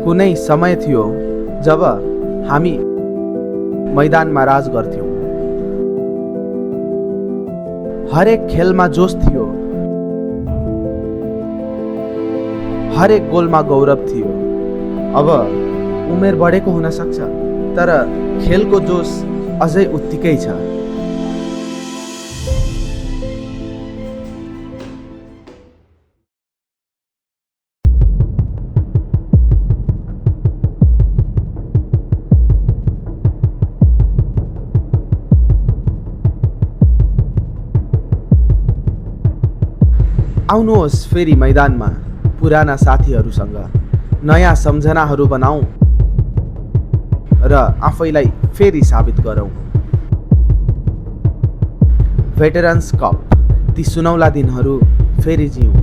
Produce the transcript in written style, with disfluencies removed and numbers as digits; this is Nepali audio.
कुनै समय थियो जब हामी मैदानमा राज गर्थ्यौँ। हरेक खेलमा जोस थियो, हरेक गोलमा गौरव थियो। अब उमेर बढेको हुन सक्छ, तर खेलको जोस अझै उत्तिकै छ। आउनुहोस् फेरि मैदानमा पुराना साथीहरूसँग नयाँ सम्झनाहरू बनाऊ र आफैलाई फेरि साबित गरौँ। भेटरन्स कप, ती सुनौला दिनहरू फेरि जिउँ।